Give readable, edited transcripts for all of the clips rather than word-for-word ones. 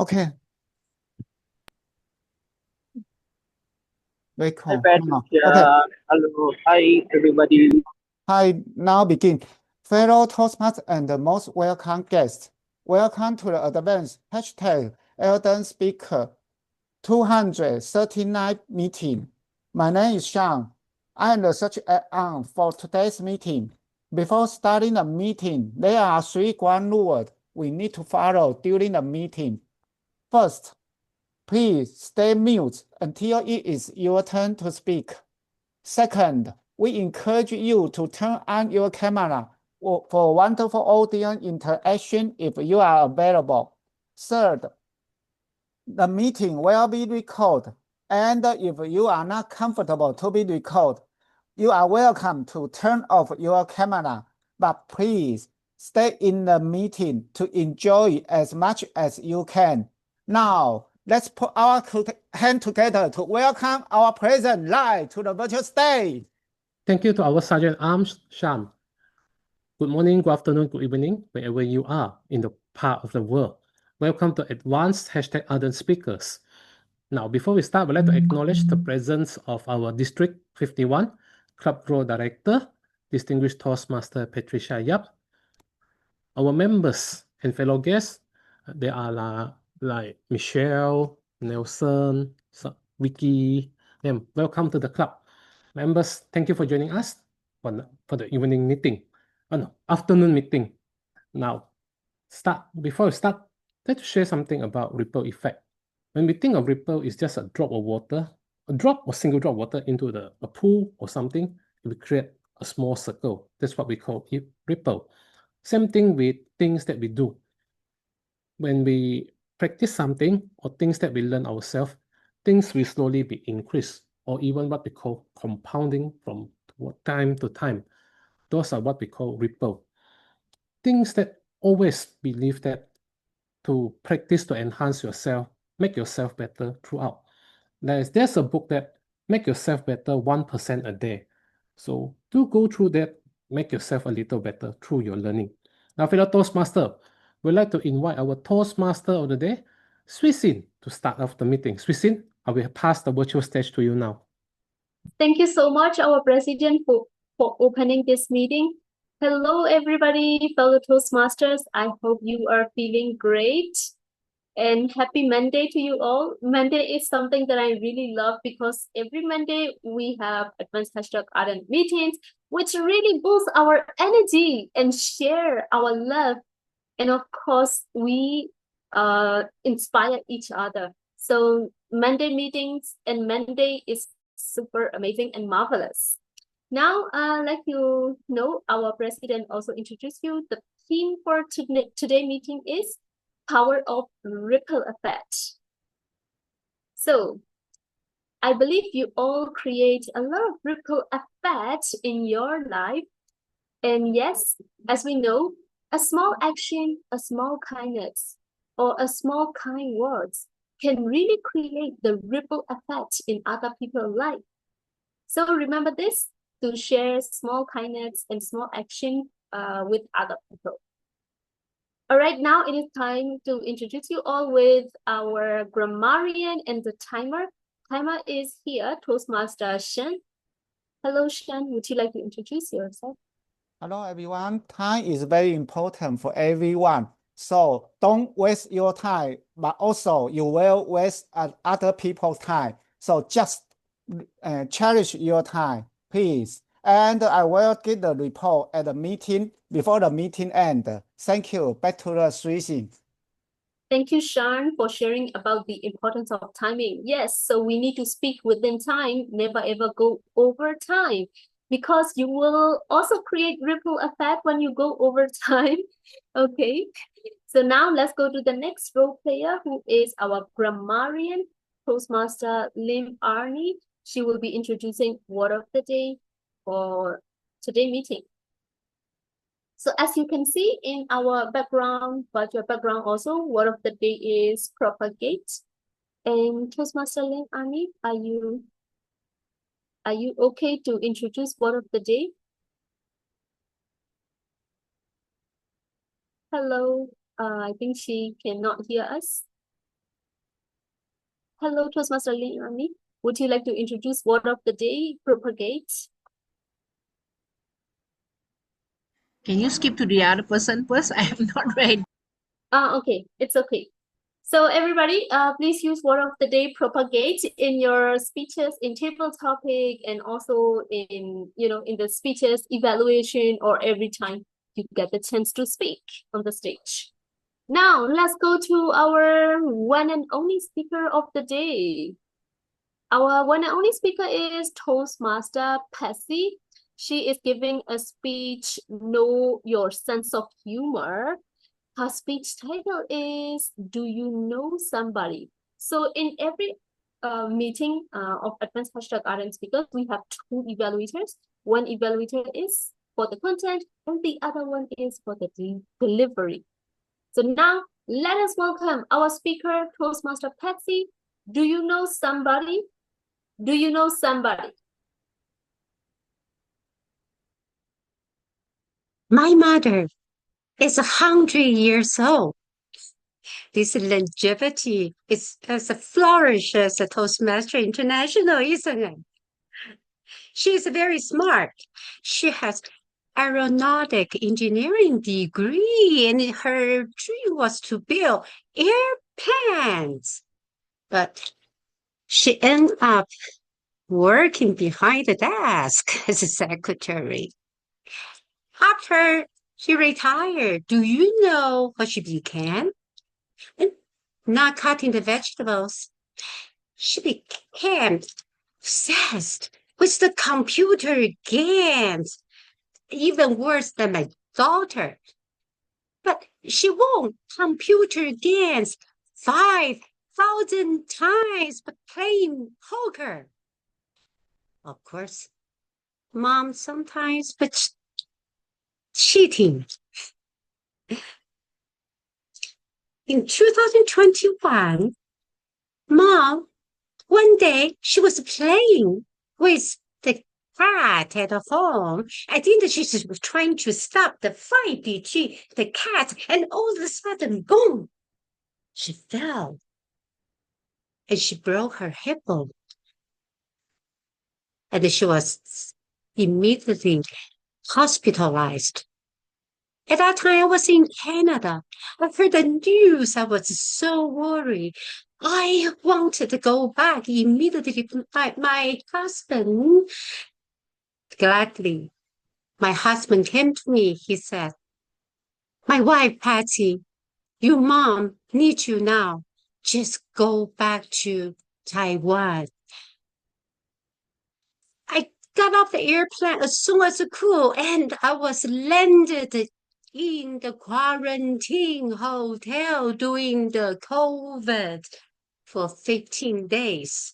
Okay, very Hi, cool. Patricia. Okay, Hello. Hi, everybody. hi, now begin. Fellow Toastmasters and the most welcome guests, welcome to the advanced hashtag Elden Speaker 239 meeting. My name is Sean. I am the search on for today's meeting. Before starting the meeting, there are 3 ground rules we need to follow during the meeting. First, please stay mute until it is your turn to speak. Second, we encourage you to turn on your camera for wonderful audience interaction if you are available. Third, the meeting will be recorded, and if you are not comfortable to be recorded, you are welcome to turn off your camera, but please stay in the meeting to enjoy as much as you can. Now, let's put our hands together to welcome our president live to the virtual stage. Thank you to our Sergeant Arms, Sean. Good morning, good afternoon, good evening, wherever you are in the part of the world. Welcome to Advanced Hashtag Ardent Speakers. Now, before we start, we'd like to acknowledge the presence of our District 51 Club Grow Director, Distinguished Toastmaster Patricia Yap. Our members and fellow guests, they are like Michelle, Nelson, Vicky. Welcome to the club. Members, thank you for joining us for the evening meeting. Oh no, afternoon meeting. Now, before we start, let's share something about ripple effect. When we think of ripple, it's just a drop of water, a drop or single drop of water into a pool or something. It will create a small circle. That's what we call it, ripple. Same thing with things that we do. When we practice something or things that we learn ourselves, things will slowly be increased, or even what we call compounding from time to time. Those are what we call ripple. Things that always believe that to practice to enhance yourself, make yourself better throughout. There's a book that make yourself better 1% a day. So do go through that, make yourself a little better through your learning. Now, fellow Toastmaster, we'd like to invite our Toastmaster of the day, Shwe, to start off the meeting. Shwe, I will pass the virtual stage to you now. Thank you so much, our president, for opening this meeting. Hello, everybody, fellow Toastmasters. I hope you are feeling great. And happy Monday to you all. Monday is something that I really love because every Monday we have advanced hashtag ardent meetings, which really boosts our energy and share our love. And of course, we inspire each other. So Monday meetings and Monday is super amazing and marvelous. Now, like you know, our president also introduced you. The theme for today meeting is power of ripple effect. So I believe you all create a lot of ripple effect in your life. And yes, as we know, a small action, a small kindness, or a small kind words can really create the ripple effect in other people's life. So remember this, to share small kindness and small action with other people. All right, now it is time to introduce you all with our grammarian and the timer. Timer is here, Toastmaster Shen. Hello, Shen. Would you like to introduce yourself? Hello, everyone. Time is very important for everyone. So don't waste your time, but also you will waste other people's time. So just cherish your time, please. And I will get the report at the meeting before the meeting ends. Thank you. Back to the Shwe. Thank you, Sean, for sharing about the importance of timing. Yes, so we need to speak within time, never ever go over time, because you will also create ripple effect when you go over time. Okay, so now let's go to the next role player, who is our grammarian, Toastmaster Lim Arnie. She will be introducing word of the day for today's meeting. So as you can see in our background, virtual background also, word of the day is propagate. And Toastmaster Lim Arnie, are you okay to introduce word of the day? Hello, I think she cannot hear us. Hello, Toastmaster Leonie. Would you like to introduce word of the day, propagate? Can you skip to the other person first? I am not ready. Okay, it's okay. So everybody, please use word of the day, propagate, in your speeches, in table topic, and also in in the speeches evaluation, or every time you get the chance to speak on the stage. Now let's go to our one and only speaker of the day. Our one and only speaker is Toastmaster Patsy. She is giving a speech, Know Your Sense of Humor. Her speech title is Do You Know Somebody? So in every meeting of Advanced Hashtag RN speakers, we have two evaluators. One evaluator is for the content and the other one is for the delivery. So now let us welcome our speaker, Toastmaster Patsy. Do you know somebody? Do you know somebody? My mother is 100 years old. This longevity is as a flourish as a Toastmaster International, isn't it? She is very smart. She has aeronautic engineering degree, and her dream was to build airplanes. But she ended up working behind the desk as a secretary. After she retired, do you know what she became? Not cutting the vegetables. She became obsessed with the computer games, even worse than my daughter. But she won computer games 5,000 times by playing poker. Of course, mom sometimes, but cheating. In 2021, Mom, one day she was playing with the cat at home. I think that she was trying to stop the fight between the cat, and all of a sudden, boom, she fell. And she broke her hip bone. And she was immediately hospitalized. At that time, I was in Canada. I heard the news. I was so worried. I wanted to go back immediately. My husband, gladly, my husband came to me. He said, my wife, Patty, your mom needs you now. Just go back to Taiwan. I got off the airplane as soon as I could, and I was landed in the quarantine hotel during the COVID for 15 days.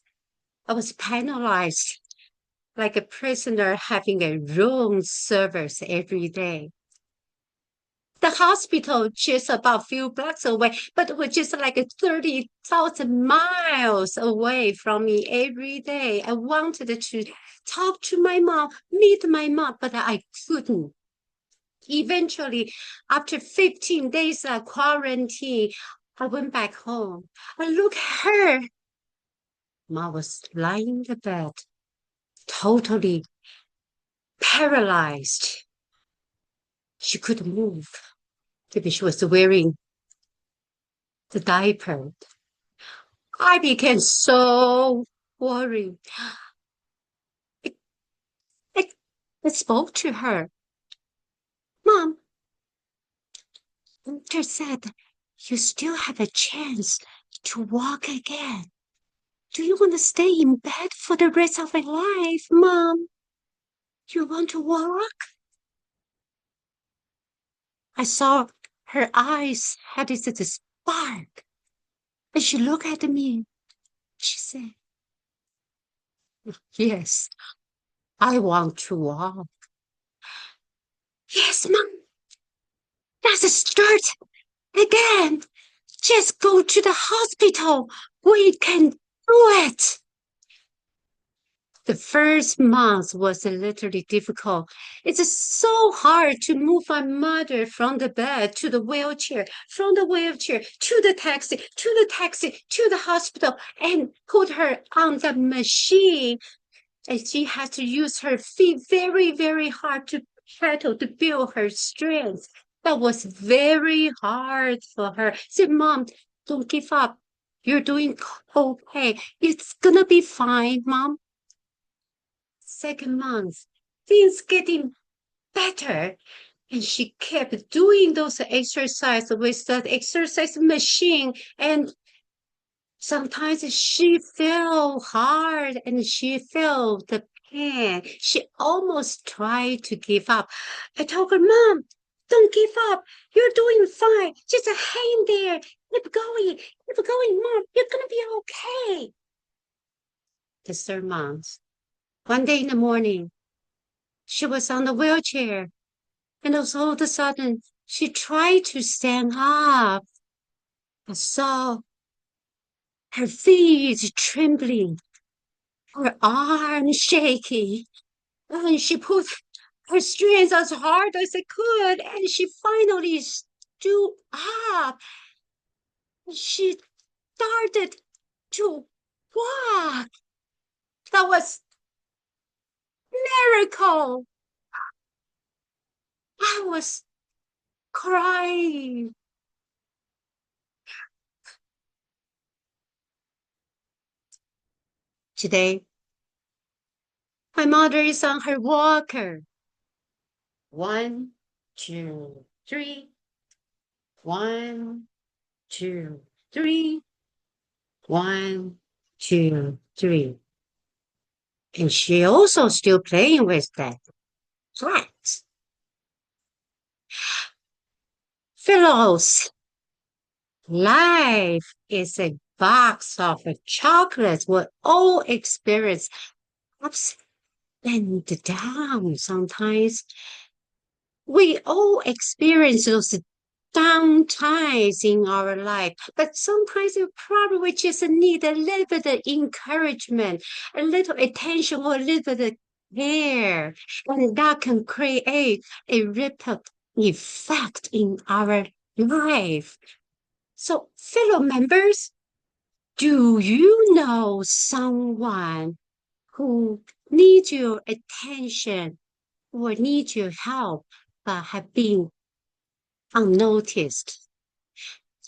I was penalized like a prisoner having a room service every day. The hospital just about a few blocks away, but it was just like 30,000 miles away from me every day. I wanted to talk to my mom, meet my mom, but I couldn't. Eventually, after 15 days of quarantine, I went back home. I looked at her. Mom was lying in the bed, totally paralyzed. She couldn't move. Maybe she was wearing the diaper. I became so worried. I spoke to her. Mom, doctor said you still have a chance to walk again. Do you want to stay in bed for the rest of your life, Mom? You want to walk? I saw her eyes had this spark. And she looked at me. She said, yes, I want to walk. Yes, Mom. Let's start again. Just go to the hospital. We can do it. The first month was literally difficult. It's so hard to move my mother from the bed to the wheelchair, from the wheelchair to the taxi, to the taxi, to the hospital, and put her on the machine. And she has to use her feet very, very hard to pedal to build her strength. That was very hard for her. I said, Mom, don't give up. You're doing okay. It's gonna be fine, Mom. Second month, things getting better. And she kept doing those exercises with that exercise machine. And sometimes she fell hard and she felt the pain. She almost tried to give up. I told her, Mom, don't give up. You're doing fine. Just hang there. Keep going. Keep going, Mom. You're going to be okay. The third month, one day in the morning, she was on the wheelchair. And all of a sudden, she tried to stand up. I saw her feet trembling, her arms shaky, and she put her strength as hard as I could, and she finally stood up. She started to walk. That was miracle. I was crying. Today, my mother is on her walker. 1, 2, 3. 1, 2, 3. 1, 2, 3. And she also still playing with that flat. Fellows, life is a box of chocolates. We all experience ups and downs sometimes. We all experience those down times in our life, but sometimes we probably just need a little bit of encouragement, a little attention, or a little bit of care, and that can create a ripple effect in our life. So, fellow members, do you know someone who needs your attention or needs your help but have been unnoticed?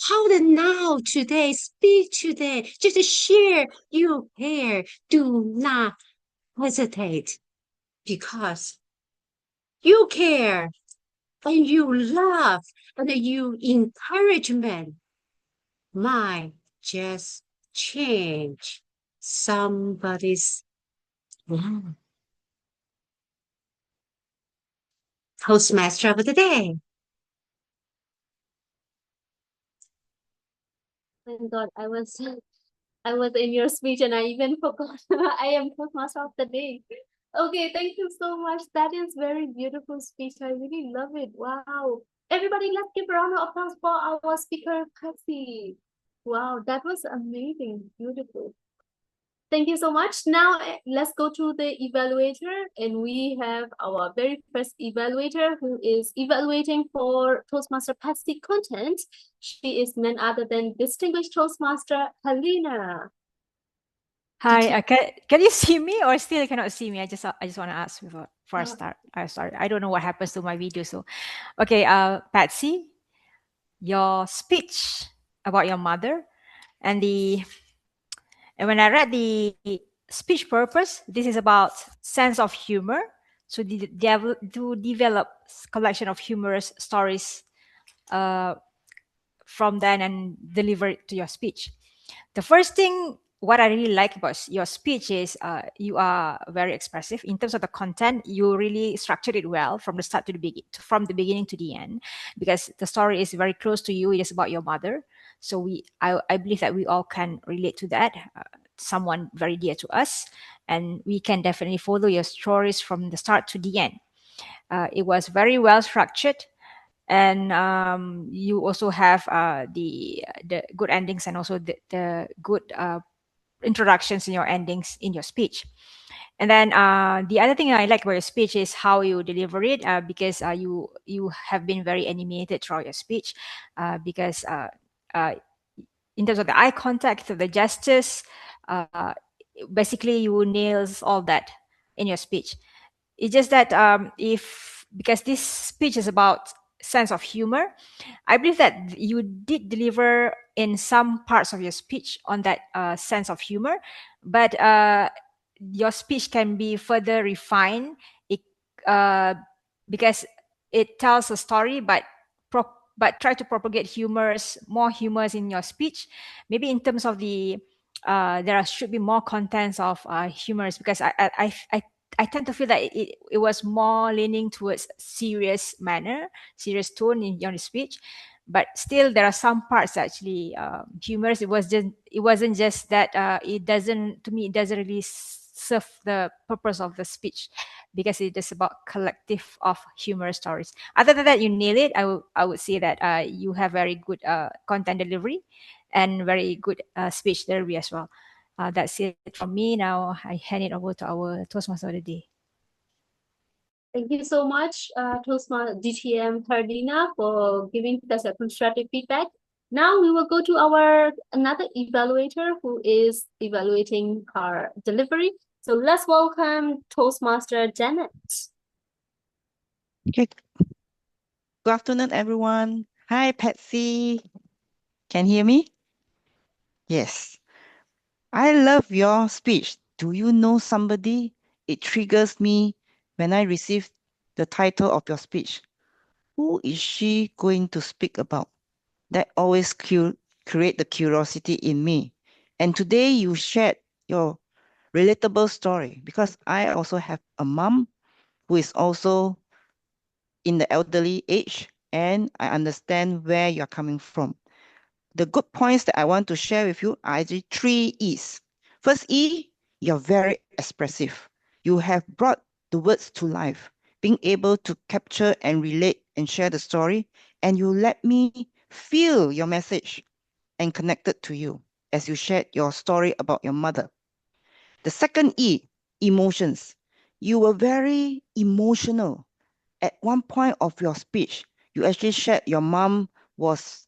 How to now today, speak today, just share your care. Do not hesitate, because you care and you love and you encouragement might just change somebody's life. Toastmaster of the day. Thank God, I was in your speech and I even forgot I am Toastmaster of the day. Okay, thank you so much. That is very beautiful speech. I really love it. Wow. Everybody, let's give a round of applause for our speaker, Patsy. Wow, that was amazing. Beautiful. Thank you so much. Now let's go to the evaluator, and we have our very first evaluator who is evaluating for Toastmaster Patsy content. She is none other than distinguished Toastmaster Helena. Hi, can you see me or still cannot see me? I just want to ask before I start. Sorry, I don't know what happens to my video. So, okay, Patsy, your speech about your mother and when I read the speech purpose, this is about sense of humor. So to develop collection of humorous stories from then and deliver it to your speech. The first thing what I really like about your speech is you are very expressive in terms of the content. You really structured it well from the start to from the beginning to the end, because the story is very close to you. It is about your mother. So I believe that we all can relate to that. Someone very dear to us, and we can definitely follow your stories from the start to the end. It was very well structured, and you also have the good endings and also the good introductions in your endings in your speech. And then the other thing I like about your speech is how you deliver it, because you have been very animated throughout your speech, because in terms of the eye contact, the gestures, basically you nails all that in your speech. It's just that because this speech is about sense of humor, I believe that you did deliver in some parts of your speech on that sense of humor, but your speech can be further refined it, because it tells a story, but try to propagate more humors in your speech. Maybe in terms of the should be more contents of humors, because I tend to feel that it was more leaning towards serious tone in your speech, but still there are some parts actually humorous. It wasn't just that. It doesn't really serve the purpose of the speech, because it is about collective of humorous stories. Other than that, you nail it. I would say that you have very good content delivery and very good speech delivery as well. That's it from me. Now I hand it over to our Toastmaster of the day. Thank you so much, Toastmaster DTM Hardina, for giving us a constructive feedback. Now we will go to our another evaluator who is evaluating our delivery. So let's welcome Toastmaster Janet. Okay. Good afternoon, everyone. Hi, Patsy. Can you hear me? Yes. I love your speech. Do you know somebody? It triggers me when I receive the title of your speech. Who is she going to speak about? That always create the curiosity in me. And today you shared your relatable story, because I also have a mom who is also in the elderly age, and I understand where you're coming from. The good points that I want to share with you are actually 3 E's. First E, you're very expressive. You have brought the words to life, being able to capture and relate and share the story, and you let me feel your message and connected to you as you shared your story about your mother. The second E, emotions. You were very emotional. At one point of your speech, you actually shared your mom was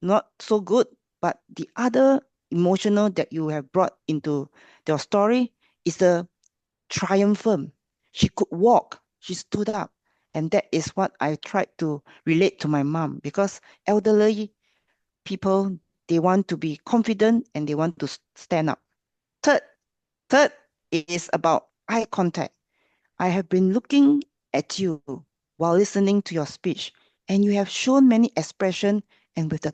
not so good, but the other emotional that you have brought into your story is the triumphant. She could walk, she stood up. And that is what I tried to relate to my mom, because elderly people, they want to be confident and they want to stand up. Third is about eye contact. I have been looking at you while listening to your speech, and you have shown many expressions, and with a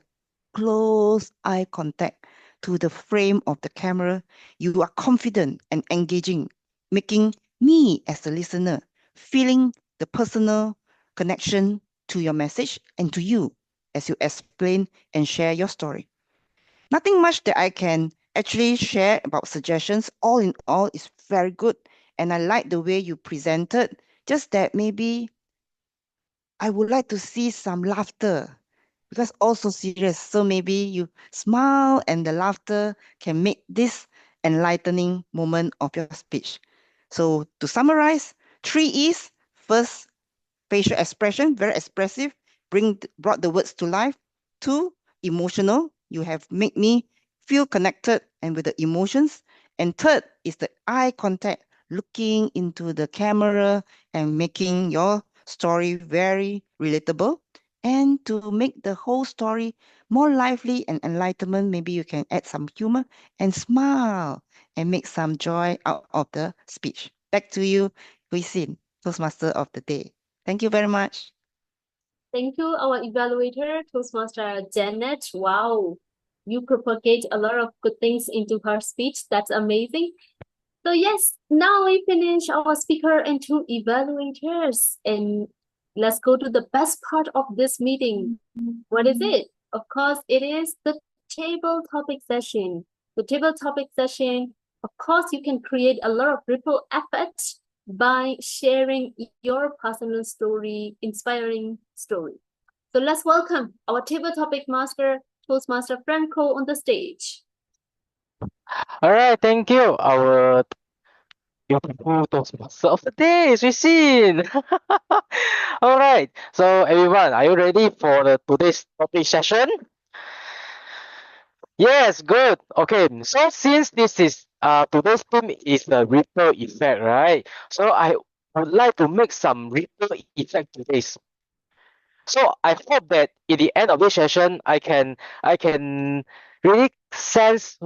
close eye contact to the frame of the camera, you are confident and engaging, making me as a listener feeling the personal connection to your message and to you as you explain and share your story. Nothing much that I can actually share about suggestions. All in all, is very good. And I like the way you presented, just that maybe I would like to see some laughter, because also serious. So maybe you smile and the laughter can make this enlightening moment of your speech. So to summarize, 3 E's. First, facial expression, very expressive, brought the words to life. 2, emotional. You have made me feel connected and with the emotions. And third is the eye contact, looking into the camera and making your story very relatable. And to make the whole story more lively and enlightenment, maybe you can add some humor and smile and make some joy out of the speech. Back to you, Hui Xin, Toastmaster of the day. Thank you very much. Thank you, our evaluator, Toastmaster Janet. Wow, you propagate a lot of good things into her speech. That's amazing. So yes, now we finish our speaker and 2 evaluators, and let's go to the best part of this meeting. What is it? Of course, it is the table topic session. The table topic session, of course, you can create a lot of ripple effect by sharing your personal story, inspiring story. So let's welcome our table topic master, Toastmaster Franco, on the stage. All right, thank you, our your Toastmaster of the day is Racine. All right. So everyone, are you ready for the today's topic session? Yes, good. Okay. So since this is today's theme is the ripple effect, right? So I would like to make some ripple effect today. So I hope that in the end of this session, I can really sense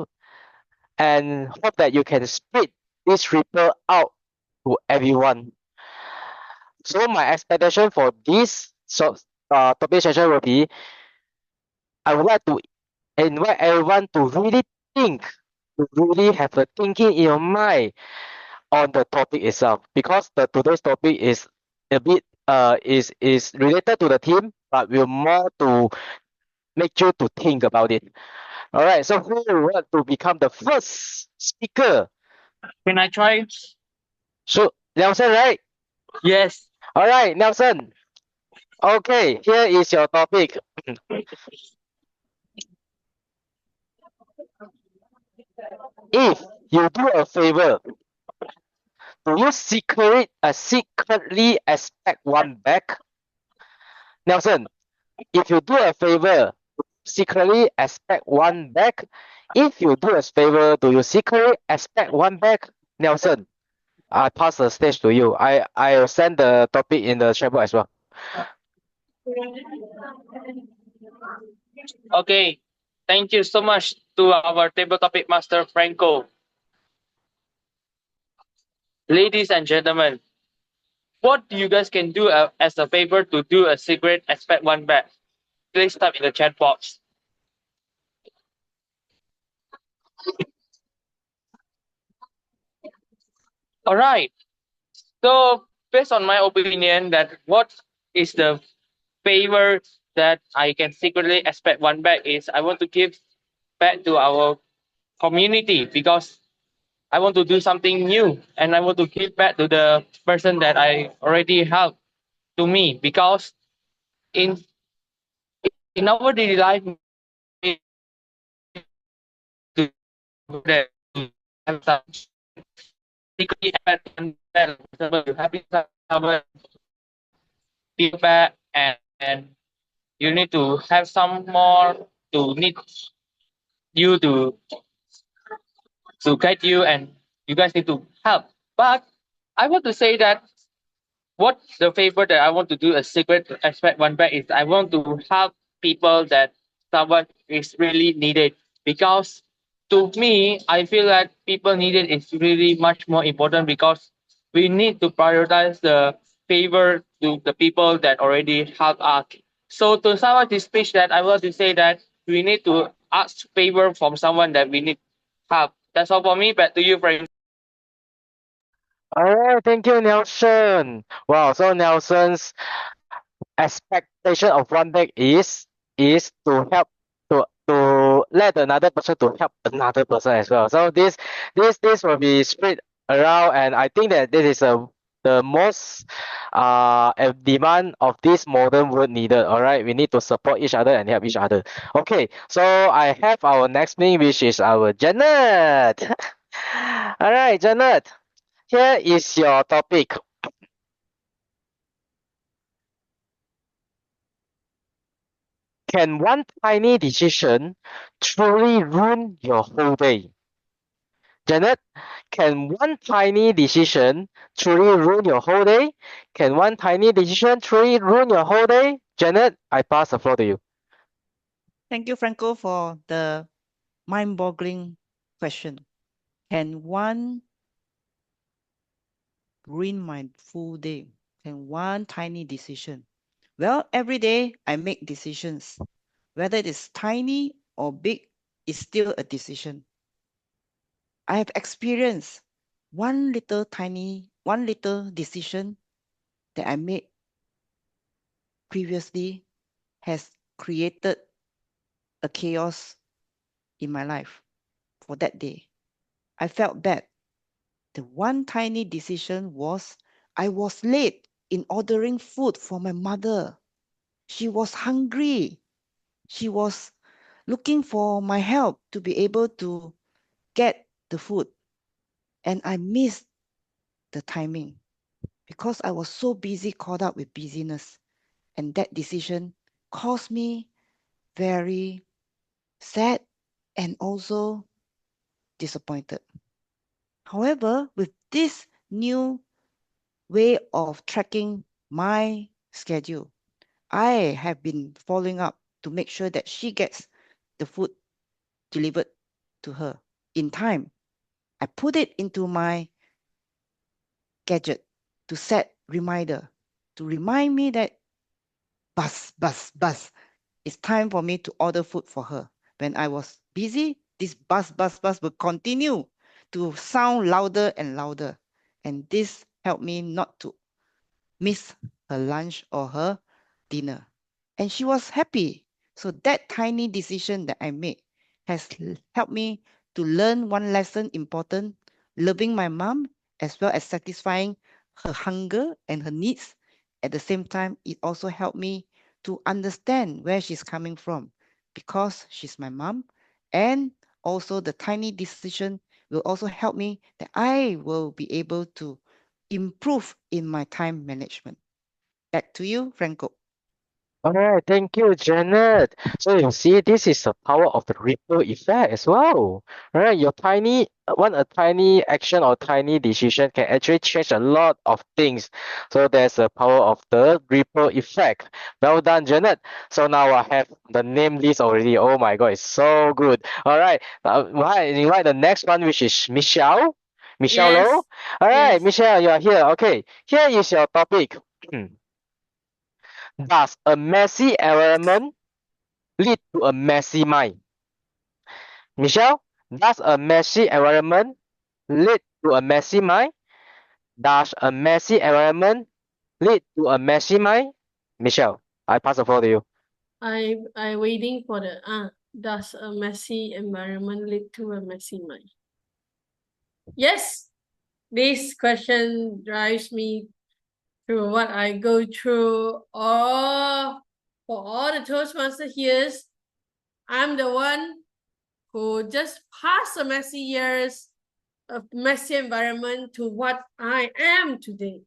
and hope that you can spread this ripple out to everyone. So my expectation for this topic session will be I would like to invite everyone to really think, to really have a thinking in your mind on the topic itself, because the today's topic is a bit is related to the theme, but will more to make you to think about it. All right. So who would want to become the first speaker? Can I try? So Nelson, right? Yes. All right, Nelson. Okay, here is your topic. If you do a favor, do you secretly expect one back? Nelson, if you do a favor, secretly expect one back? If you do a favor, do you secretly expect one back? Nelson, I pass the stage to you. I'll send the topic in the chat box as well. Okay. Thank you so much to our table topic master Franco. Ladies and gentlemen, what you guys can do as a favor to do a secret expect one back? Please type in the chat box. All right. So based on my opinion, that what is the favor that I can secretly expect one back is I want to give back to our community, because I want to do something new and I want to give back to the person that I already helped to me, because in our daily life we need to have some secretly expect one back. For example, you happy someone feel bad, and you need to have some more to need you to guide you, and you guys need to help. But I want to say that what the favor that I want to do a secret aspect one back is I want to help people that someone is really needed, because to me I feel that people needed is really much more important, because we need to prioritize the favor to the people that already help us. So to sum up this speech, that I want to say that we need to ask favor from someone that we need help. That's all for me. Back to you, Frank. All right, thank you, Nelson. Wow, so Nelson's expectation of one back is to help to let another person to help another person as well. So this will be spread around, and I think that this is the most a demand of this modern world needed. All right, we need to support each other and help each other. Okay, so I have our next thing, which is our Janet. All right, Janet, here is your topic. Can one tiny decision truly ruin your whole day? Janet, can one tiny decision truly ruin your whole day? Can one tiny decision truly ruin your whole day? Janet, I pass the floor to you. Thank you, Franco, for the mind-boggling question. Can one ruin my full day? Can one tiny decision? Well, every day I make decisions. Whether it is tiny or big, it's still a decision. I have experienced one little decision that I made previously has created a chaos in my life for that day. I felt bad. The one tiny decision was I was late in ordering food for my mother. She was hungry. She was looking for my help to be able to get the food. And I missed the timing because I was so busy, caught up with busyness. And that decision caused me very sad and also disappointed. However, with this new way of tracking my schedule, I have been following up to make sure that she gets the food delivered to her in time. I put it into my gadget to set reminder to remind me that bus, it's time for me to order food for her. When I was busy, this bus will continue to sound louder and louder. And this helped me not to miss her lunch or her dinner. And she was happy. So that tiny decision that I made has helped me to learn one lesson important, loving my mom as well as satisfying her hunger and her needs. At the same time, it also helped me to understand where she's coming from because she's my mom. And also the tiny decision will also help me that I will be able to improve in my time management. Back to you, Franco. All right, thank you, Janet. So you see, this is the power of the ripple effect as well. Right? A tiny action or tiny decision can actually change a lot of things. So there's the power of the ripple effect. Well done, Janet. So now I have the name list already. Oh my God, it's so good. All right, invite the next one, which is Michelle. Michelle Yes. Low. All right, Yes. Michelle, you are here. Okay, here is your topic. Does a messy environment lead to a messy mind? Michelle, does a messy environment lead to a messy mind? Does a messy environment lead to a messy mind? Michelle, I pass the floor to you. I waiting for the does a messy environment lead to a messy mind? Yes, this question drives me through what I go through. All for all the Toastmaster here, I'm the one who just passed the messy years of messy environment to what I am today.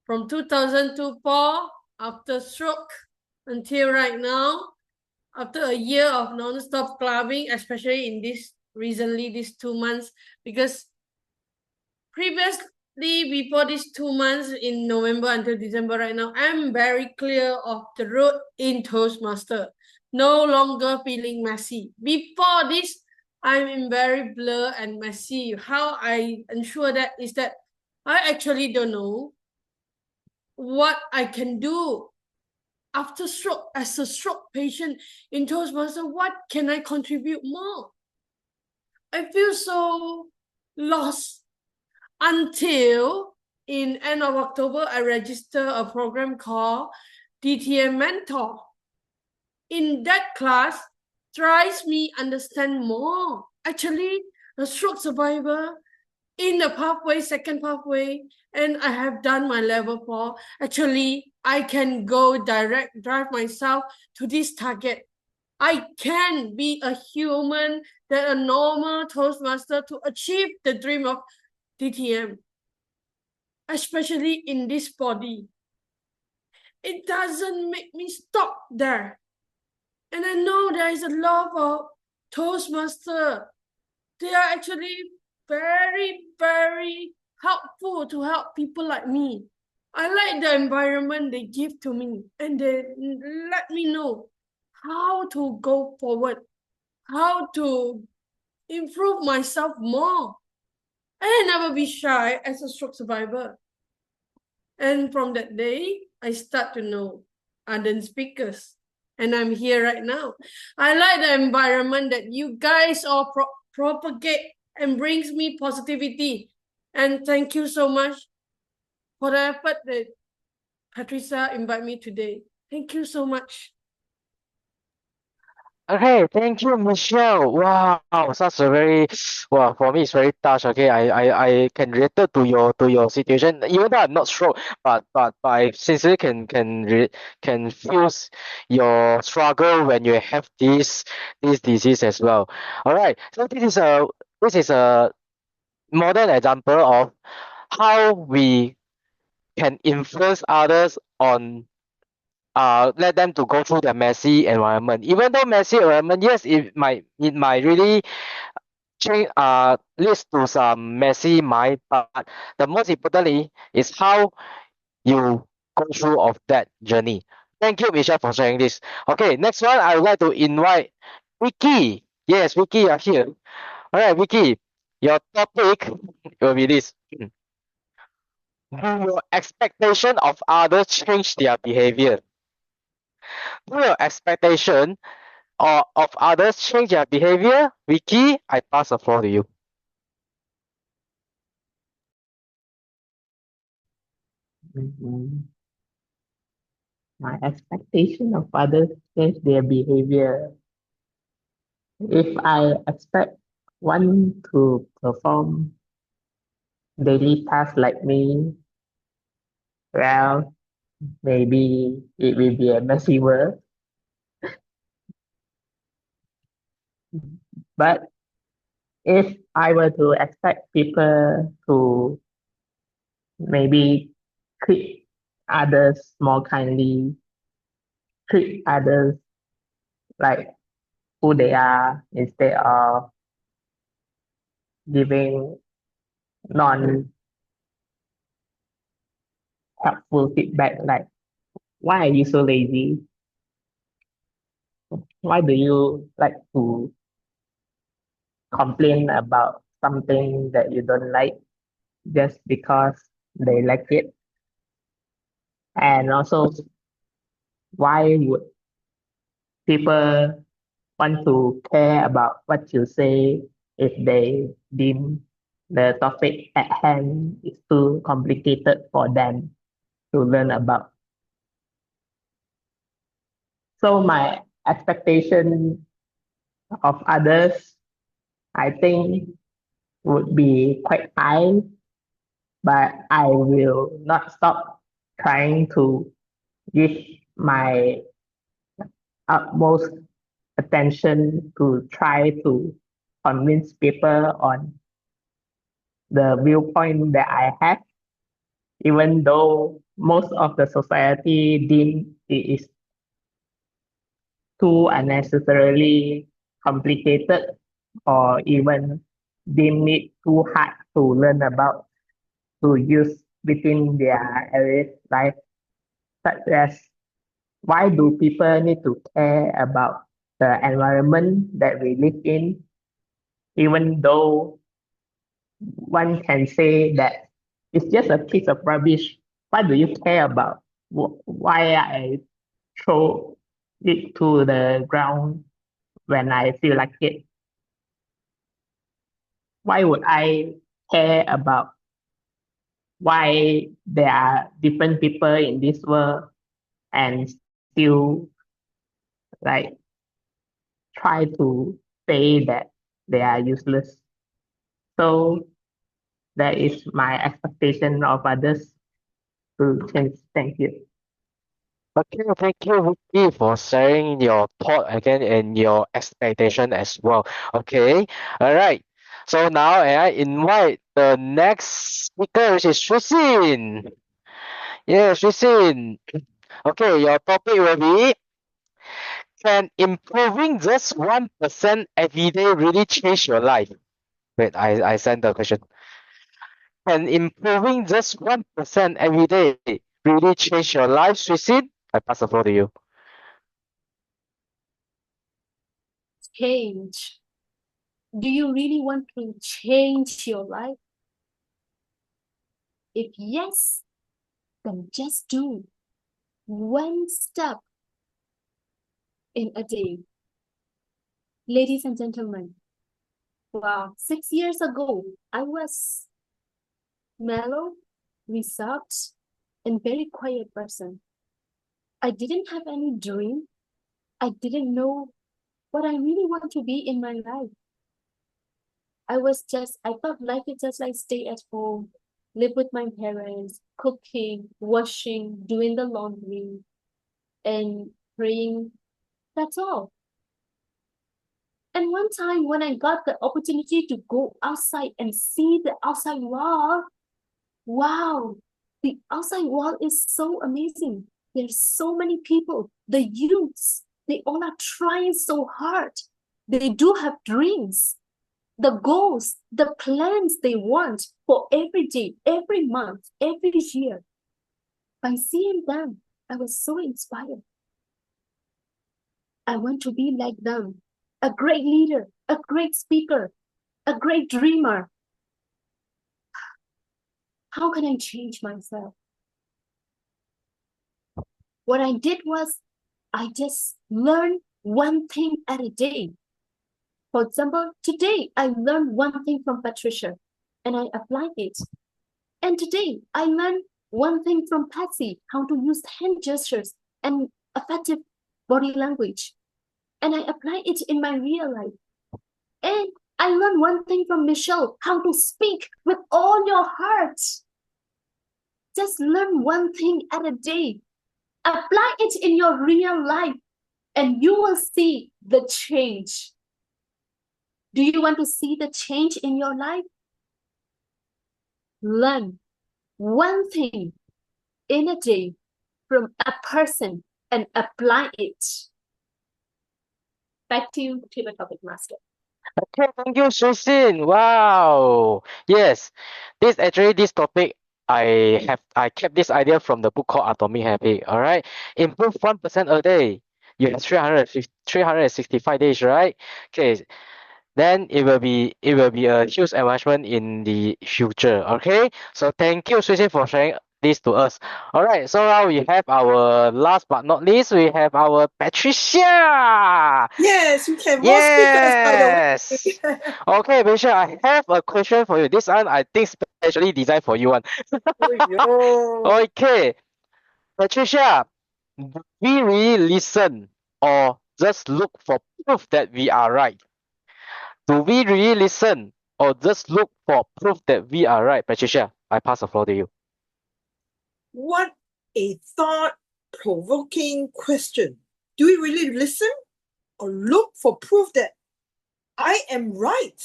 From 2004, after stroke, until right now, after a year of non-stop clubbing, especially in these 2 months, because previously, before these 2 months in November until December right now, I'm very clear of the road in Toastmaster. No longer feeling messy. Before this, I'm in very blur and messy. How I ensure that is that I actually don't know what I can do after stroke. As a stroke patient in Toastmaster, what can I contribute more? I feel so lost until in end of October, I register a program called DTM Mentor. In that class, tries me understand more. Actually, a stroke survivor in the pathway, second pathway, and I have done my level 4. Actually, I can go drive myself to this target. I can be a human, that a normal Toastmaster to achieve the dream of DTM, especially in this body. It doesn't make me stop there. And I know there is a lot of Toastmaster. They are actually very, very helpful to help people like me. I like the environment they give to me, and they let me know how to go forward, how to improve myself more. I never be shy as a stroke survivor. And from that day, I start to know other speakers. And I'm here right now. I like the environment that you guys all propagate and brings me positivity. And thank you so much for the effort that Patricia invited me today. Thank you so much. Okay, thank you, Michelle. Wow, such a very, well, for me it's very touched. Okay, I can relate to your situation. Even though I'm not stroke, but I sincerely can feel your struggle when you have this disease as well. All right, so this is a modern example of how we can influence others on let them to go through the messy environment. Even though messy environment, yes, it might really change leads to some messy mind, but the most importantly is how you go through of that journey. Thank you, Michelle, for sharing this. Okay, next one, I would like to invite Vicky. Yes, Vicky, you are here. All right, Vicky, your topic will be this. Do your expectation of others change their behavior? Do your expectation of others change their behavior? Vicky, I pass the floor to you. My expectation of others change their behavior. If I expect one to perform daily tasks like me, well, maybe it will be a messy world. But if I were to expect people to maybe treat others more kindly, treat others like who they are instead of giving non helpful feedback like, why are you so lazy? Why do you like to complain about something that you don't like just because they like it? And also, why would people want to care about what you say if they deem the topic at hand is too complicated for them to learn about? So my expectation of others, I think, would be quite high, but I will not stop trying to give my utmost attention to try to convince people on the viewpoint that I have, even though most of the society deem it is too unnecessarily complicated or even deem it too hard to learn about to use within their everyday life, such as why do people need to care about the environment that we live in, even though one can say that it's just a piece of rubbish. Why do you care about why I throw it to the ground when I feel like it? Why would I care about why there are different people in this world and still like try to say that they are useless? So that is my expectation of others to change. Thank you. Okay, thank you, Vicky, for sharing your thought again and your expectation as well. Okay, all right. So now I invite the next speaker, which is Shusin. Yeah, Shusin. Okay, your topic will be, can improving just 1% every day really change your life? Wait, I sent the question. Can improving just 1% every day really change your life, Shusin? I pass the floor to you. Change. Do you really want to change your life? If yes, then just do one step in a day. Ladies and gentlemen, wow, 6 years ago, I was mellow, reserved, and very quiet person. I didn't have any dream. I didn't know what I really want to be in my life. I thought life is just like stay at home, live with my parents, cooking, washing, doing the laundry, and praying. That's all. And one time when I got the opportunity to go outside and see the outside world, wow, the outside world is so amazing. There's so many people, the youths, they all are trying so hard. They do have dreams, the goals, the plans they want for every day, every month, every year. By seeing them, I was so inspired. I want to be like them, a great leader, a great speaker, a great dreamer. How can I change myself? What I did was I just learned one thing at a day. For example, today I learned one thing from Patricia and I applied it. And today I learned one thing from Patsy, how to use hand gestures and effective body language. And I apply it in my real life. And I learned one thing from Michelle, how to speak with all your heart. Just learn one thing at a day. Apply it in your real life and you will see the change. Do you want to see the change in your life? Learn one thing in a day from a person and apply it. Back to you to the topic master. Okay, thank you, Susin. Wow. Yes, this topic I kept this idea from the book called Atomic Habit. All right, improve 1% a day. You have 365 days, right? Okay, then it will be a huge advancement in the future. Okay, so thank you, Susin, for sharing this to us. All right, so now we have our last but not least, we have our Patricia. Yes, we can more speakers, by the way. Yes. Okay, Patricia, I have a question for you. This one I think specially designed for you one. Okay, Patricia, do we really listen or just look for proof that we are right? Do we really listen or just look for proof that we are right? Patricia, I pass the floor to you. What a thought-provoking question. Do we really listen or look for proof that I am right?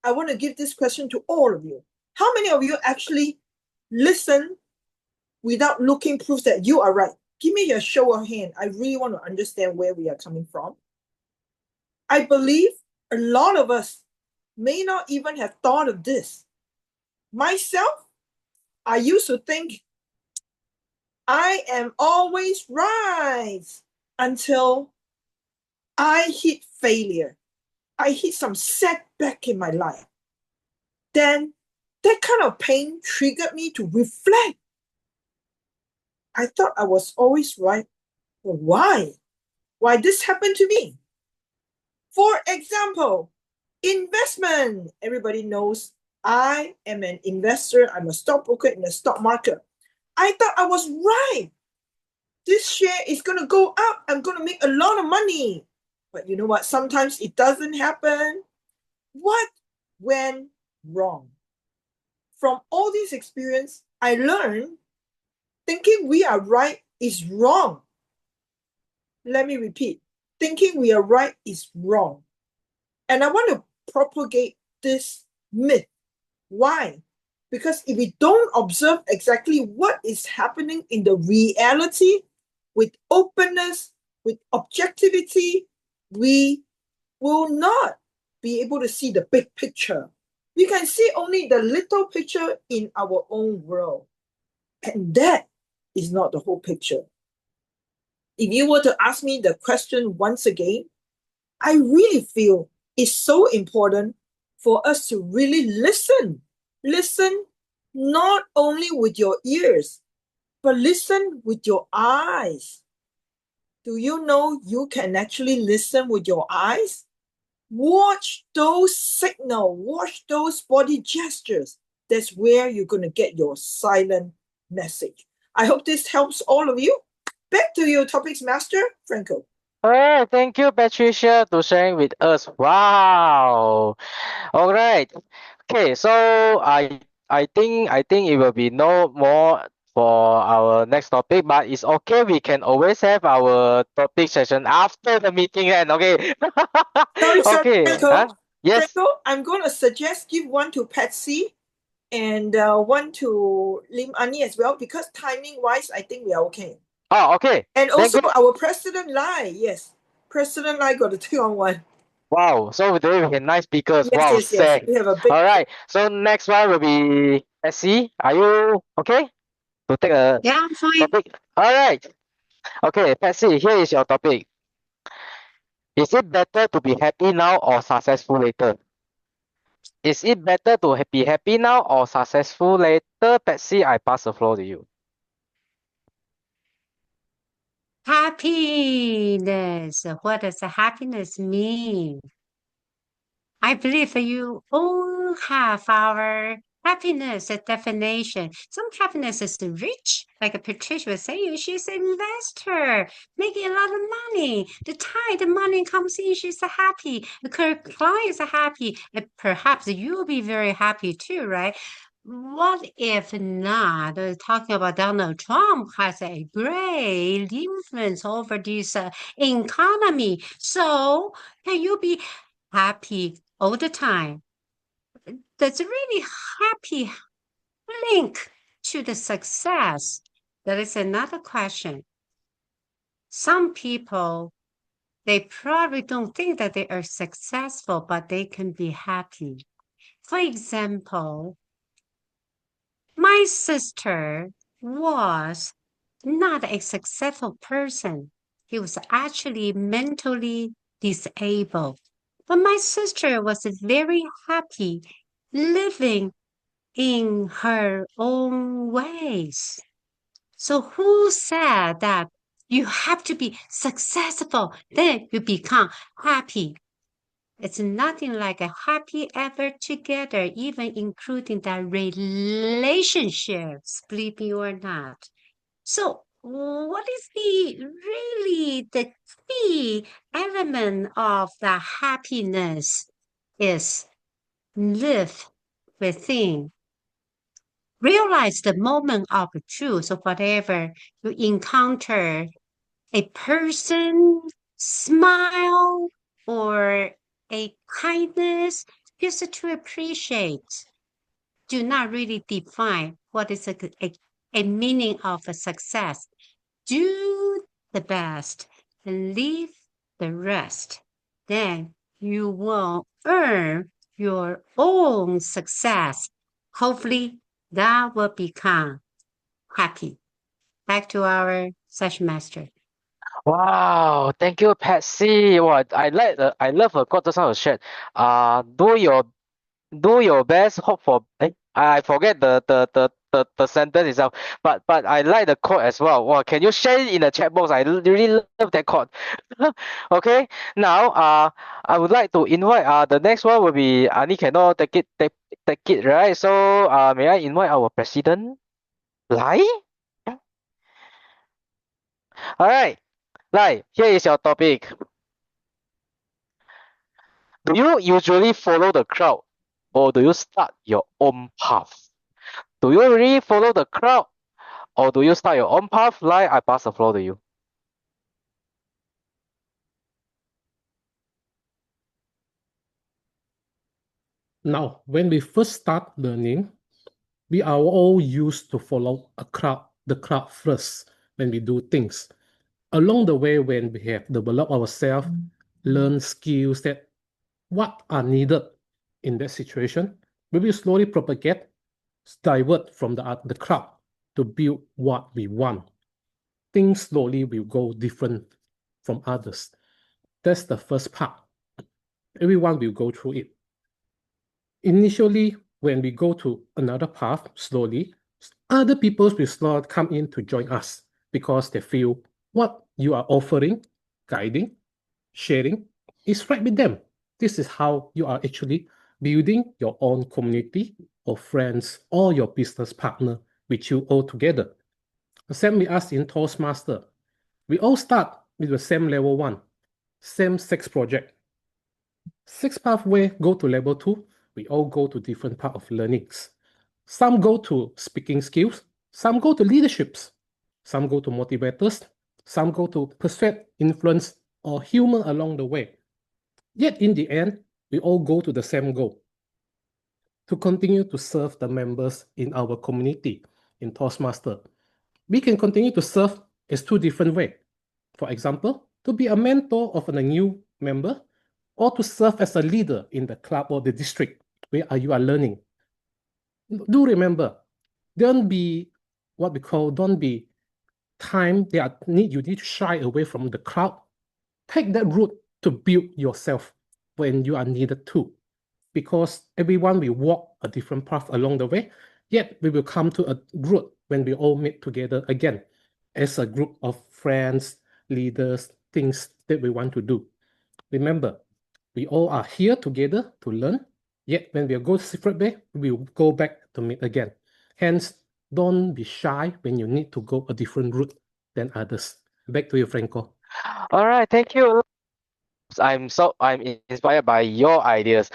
I want to give this question to all of you. How many of you actually listen without looking proof that you are right? Give me a show of hand. I really want to understand where we are coming from. I believe a lot of us may not even have thought of this. Myself, I used to think I am always right until I hit failure. I hit some setback in my life. Then that kind of pain triggered me to reflect. I thought I was always right. But why? Why this happened to me? For example, investment. Everybody knows I am an investor. I'm a stockbroker in the stock market. I thought I was right. This share is going to go up. I'm going to make a lot of money. But you know what? Sometimes it doesn't happen. What went wrong? From all this experience, I learned thinking we are right is wrong. Let me repeat. Thinking we are right is wrong. And I want to propagate this myth. Why? Because if we don't observe exactly what is happening in the reality with openness, with objectivity, we will not be able to see the big picture. We can see only the little picture in our own world. And that is not the whole picture. If you were to ask me the question once again, I really feel it's so important for us to really listen. Listen not only with your ears, but listen with your eyes. Do you know you can actually listen with your eyes? Watch those signals, watch those body gestures. That's where you're going to get your silent message. I hope this helps all of you. Back to your topics master, Franco. All right, thank you, Patricia, to sharing with us. Wow. All right. Okay, so I think it will be no more for our next topic, but it's okay. We can always have our topic session after the meeting end. Okay. Sorry, Okay. Franco. Huh? Yes. Franco, I'm going to suggest give one to Patsy and one to Lim Ani as well, because timing wise, I think we are okay. Oh, okay. And Thank also you. our President Lai, yes. President Lai got to take on one. Wow. So today we have nice speakers. Yes, Wow, yes, yes. sick. We have a big All right. So next one will be Essie. Are you okay to take a Yeah, I'm fine. topic? All right. Okay, Patsy, here is your topic. Is it better to be happy now or successful later? Is it better to be happy now or successful later? Patsy, I pass the floor to you. Happiness. What does happiness mean? I believe you all have our happiness definition. Some happiness is rich, like Patricia was saying, she's an investor, making a lot of money. The time the money comes in, she's happy. The clients are happy. And perhaps you'll be very happy too, right? What if not? Talking about Donald Trump has a great influence over this economy. So can you be happy all the time? That's a really happy link to the success. That is another question. Some people, they probably don't think that they are successful, but they can be happy. For example, my sister was not a successful person. He was actually mentally disabled. But my sister was very happy living in her own ways. So who said that you have to be successful, then you become happy? It's nothing like a happy ever together, even including the relationships, believe me or not. So what is the key element of the happiness is live within. Realize the moment of truth. So whatever you encounter, a person, smile, or a kindness, just to appreciate. Do not really define what is a meaning of a success. Do the best and leave the rest. Then you will earn your own success. Hopefully, that will become happy. Back to our session master. Wow, thank you, Patsy. What I love her quote just now shared. Do your best, hope for I forget the sentence itself, but I like the quote as well. Wow, can you share it in the chat box? I really love that quote. Okay, now I would like to invite the next one will be Ani cannot take it, right? So may I invite our president? Lai? Alright, Lai, here is your topic. Do you usually follow the crowd or do you start your own path? Do you really follow the crowd or do you start your own path? Lai, I pass the floor to you. Now, when we first start learning, we are all used to follow the crowd first when we do things. Along the way, when we have developed ourselves, learn skills that what are needed in that situation, we will slowly propagate, divert from the crowd to build what we want. Things slowly will go different from others. That's the first part. Everyone will go through it. Initially, when we go to another path slowly, other people will slowly come in to join us because they feel what you are offering, guiding, sharing is right with them. This is how you are actually building your own community or friends or your business partner with you all together. Same with us in Toastmaster. We all start with the same level 1, same 6 project. 6 pathway go to level 2. We all go to different part of learnings. Some go to speaking skills, some go to leaderships, some go to motivators, some go to persuade, influence, or humor along the way. Yet in the end, we all go to the same goal. to continue to serve the members in our community in Toastmaster. We can continue to serve as two different ways. For example, to be a mentor of a new member or to serve as a leader in the club or the district where you are learning. Do remember, don't be time you need to shy away from the crowd. Take that route to build yourself when you are needed to, because everyone will walk a different path along the way, yet we will come to a route when we all meet together again as a group of friends, leaders, things that we want to do. Remember, we all are here together to learn, yet when we go separate way, we will go back to meet again. Hence, don't be shy when you need to go a different route than others. Back to you, Franco. All right, thank you. I'm inspired by your ideas.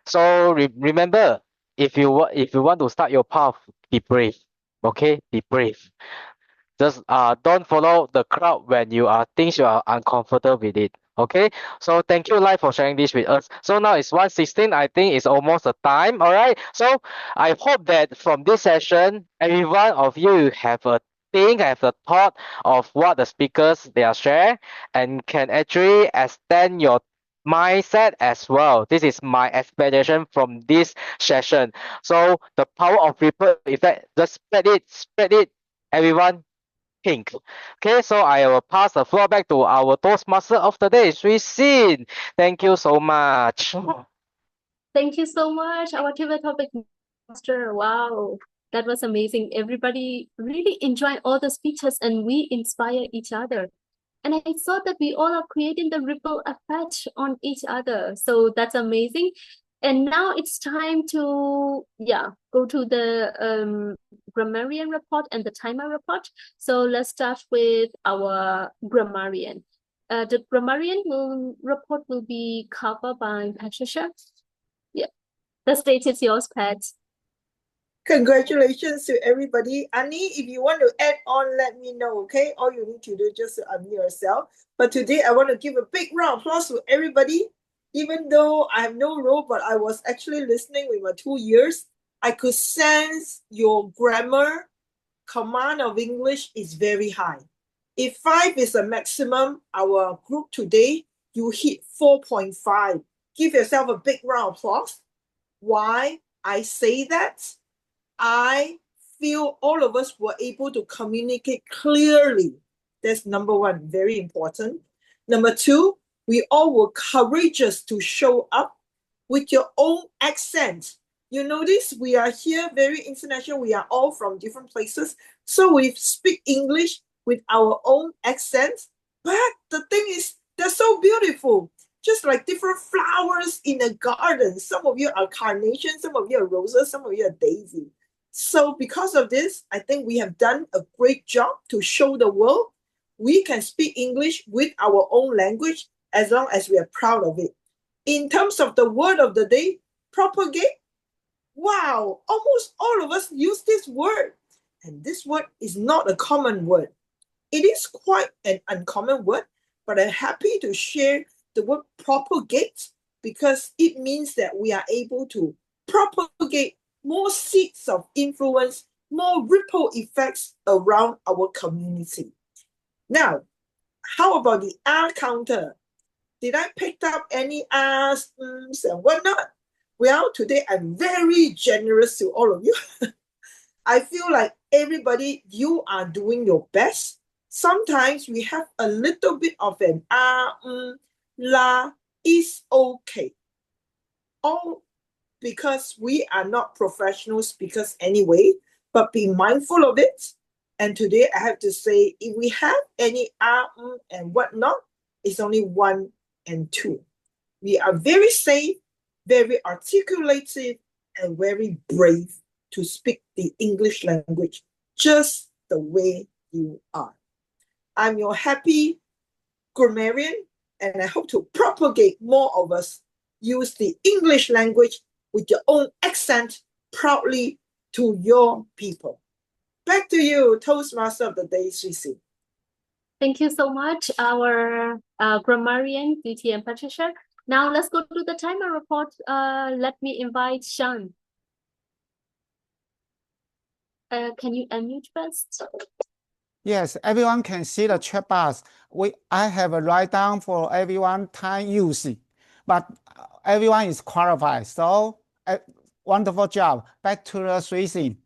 So remember, if you want to start your path, be brave. Okay, be brave. Just don't follow the crowd when you are uncomfortable with it. Okay, so thank you, Lai, for sharing this with us. So now it's 1:16. I think it's almost the time. All right. So I hope that from this session, every one of you have a thought of what the speakers they are share and can actually extend your mindset as well. This is my expectation from this session. So the power of ripple effect, just spread it, everyone. Pink. Okay, so I will pass the floor back to our Toastmaster of the day, Shwe Sin. Thank you so much. Thank you so much, our Htwe topic master. Wow, that was amazing. Everybody really enjoyed all the speeches and we inspire each other. And I thought that we all are creating the ripple effect on each other. So that's amazing. And now it's time to go to the grammarian report and the timer report. So let's start with our grammarian. The grammarian report will be covered by Patricia. Yeah, the stage is yours, Pat. Congratulations to everybody. Annie, if you want to add on, let me know, okay? All you need to do is just unmute yourself. But today, I want to give a big round of applause to everybody. Even though I have no role, but I was actually listening with my 2 ears, I could sense your grammar command of English is very high. If 5 is the maximum, our group today, you hit 4.5. Give yourself a big round of applause. Why I say that? I feel all of us were able to communicate clearly. That's number one, very important. Number two, we all were courageous to show up with your own accent. You notice we are here very international. We are all from different places. So we speak English with our own accents. But the thing is, they're so beautiful. Just like different flowers in a garden. Some of you are carnation, some of you are roses, some of you are daisy. So because of this, I think we have done a great job to show the world we can speak English with our own language as long as we are proud of it. In terms of the word of the day, propagate. Wow, almost all of us use this word. And this word is not a common word. It is quite an uncommon word, but I'm happy to share the word propagate because it means that we are able to propagate more seeds of influence, more ripple effects around our community. Now, how about the R counter? Did I pick up any R's, M's, and whatnot? Well, today I'm very generous to all of you. I feel like everybody, you are doing your best. Sometimes we have a little bit of an la, is okay. All because we are not professional speakers anyway, but be mindful of it. And today I have to say, if we have any and whatnot, it's only 1 and 2. We are very safe, very articulated, and very brave to speak the English language just the way you are. I'm your happy grammarian, and I hope to propagate more of us use the English language with your own accent proudly to your people. Back to you, Toastmaster of the Day, Shwe. Thank you so much, our grammarian, DT and Patricia. Now let's go to the timer report. Let me invite Sean. Can you unmute first? Yes, everyone can see the chat box. I have a write down for everyone time usage, but everyone is qualified. So wonderful job. Back to the switching.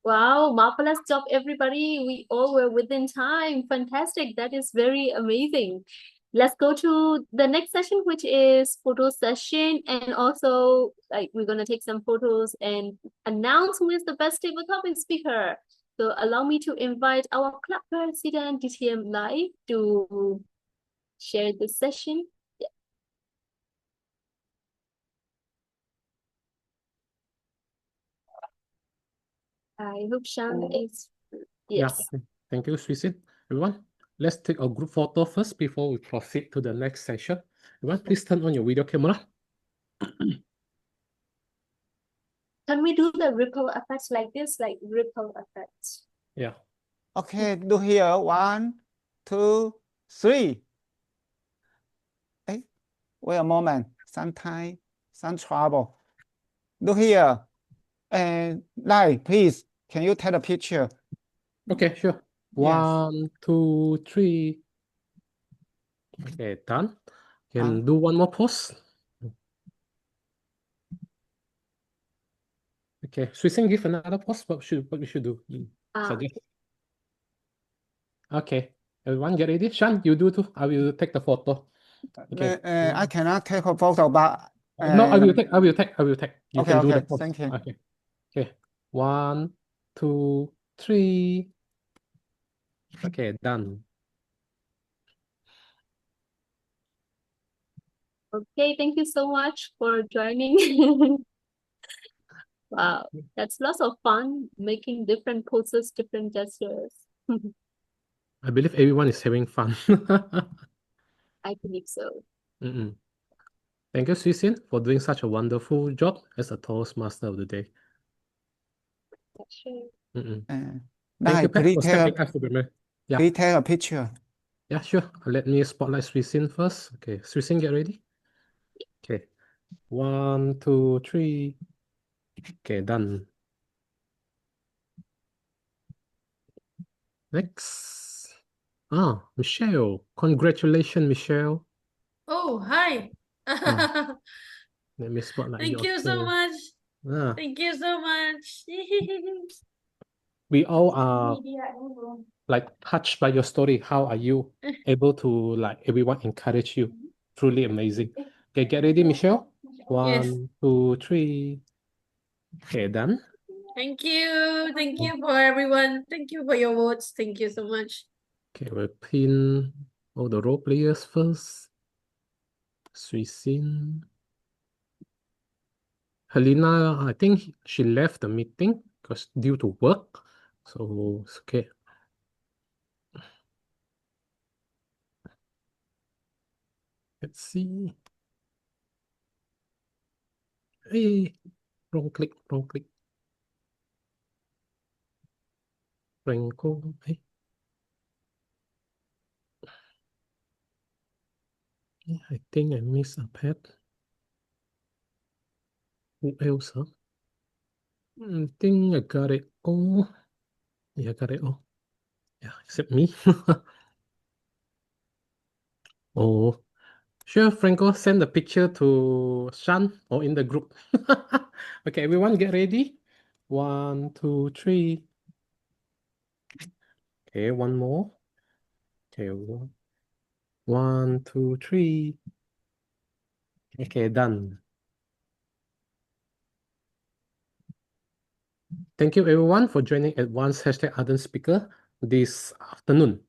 Wow, marvelous job, everybody. We all were within time. Fantastic. That is very amazing. Let's go to the next session, which is photo session. And also, like, we're going to take some photos and announce who is the best table topic speaker. So allow me to invite our club president, DTM Live, to share this session. Yeah. I hope Sean is, yes. Yeah, thank you, Swisin. Everyone, let's take a group photo first before we proceed to the next session. Everyone, please turn on your video camera. Can we do the ripple effects like this, like ripple effects? Yeah. Okay, do here. 1, 2, 3. Hey, wait a moment. Sometimes some trouble. Do here. And Lai, please, can you take a picture? Okay, sure. Yes. 1, 2, 3. Okay, done. Can Done. do one more pose. Okay, Swisin, give another pose. What we should do? Suggest. Okay, everyone get ready. Shan, you do too. I will take the photo. Okay. I cannot take a photo, but No, I will take. You Okay, can do the okay, pose. thank you. Okay. Okay. 1, 2, 3. Okay, done. Okay, thank you so much for joining. Wow, that's lots of fun making different poses, different gestures. I believe everyone is having fun. I believe so. Thank you, Swisin, for doing such a wonderful job as a Toastmaster of the day. Sure. Thank Lai, you, Pat, please for stepping up to the Yeah. please take a picture. Yeah, sure. Let me spotlight Swisin first. Okay, Swisin, get ready. Okay. 1, 2, 3. Okay, done. Next. Michelle. Congratulations, Michelle. Oh, hi. Let me spotlight Thank your you so too. much. Thank you so much. We all are like touched by your story. How are you able to like everyone encourage you? Truly amazing. Okay, get ready, Michelle. Yes. 1, 2, 3. Okay, done. Thank you. Thank you for everyone. Thank you for your votes. Thank you so much. Okay, we'll pin all the role players first. Swisin. Helena, I think she left the meeting because due to work. So it's okay. Let's see. Hey, wrong click, wrong click. Franco, hey. I think I missed a pet. Who else, huh? I think I got it all. Yeah, I got it all. Yeah, except me. Oh, sure, Franco, send the picture to Shan or in the group. Okay, everyone get ready. 1, 2, 3. Okay, one more. Okay, 1, 2, 3. Okay, done. Thank you everyone for joining Advanced Ardent Speaker this afternoon.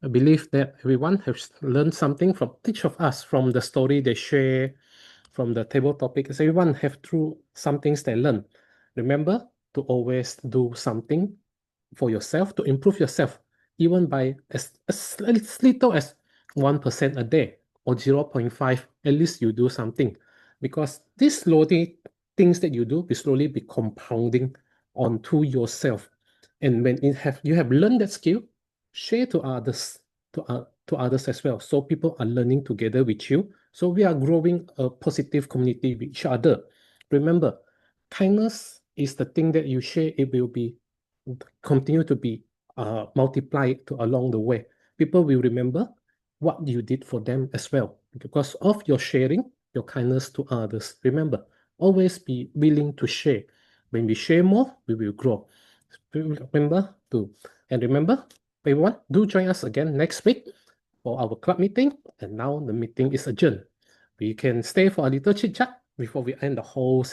I believe that everyone has learned something from each of us, from the story they share, from the table topics. Everyone have through some things they learn. Remember to always do something for yourself to improve yourself, even by as little as 1% a day or 0.5. At least you do something, because these slowly things that you do will slowly be compounding onto yourself. And when you have learned that skill, share to others, to others as well. So people are learning together with you. So we are growing a positive community with each other. Remember, kindness is the thing that you share. It will be continue to be multiplied along the way. People will remember what you did for them as well because of your sharing, your kindness to others. Remember, always be willing to share. When we share more, we will grow. Remember to, and remember, everyone, do join us again next week for our club meeting. And now the meeting is adjourned. We can stay for a little chit chat before we end the whole session.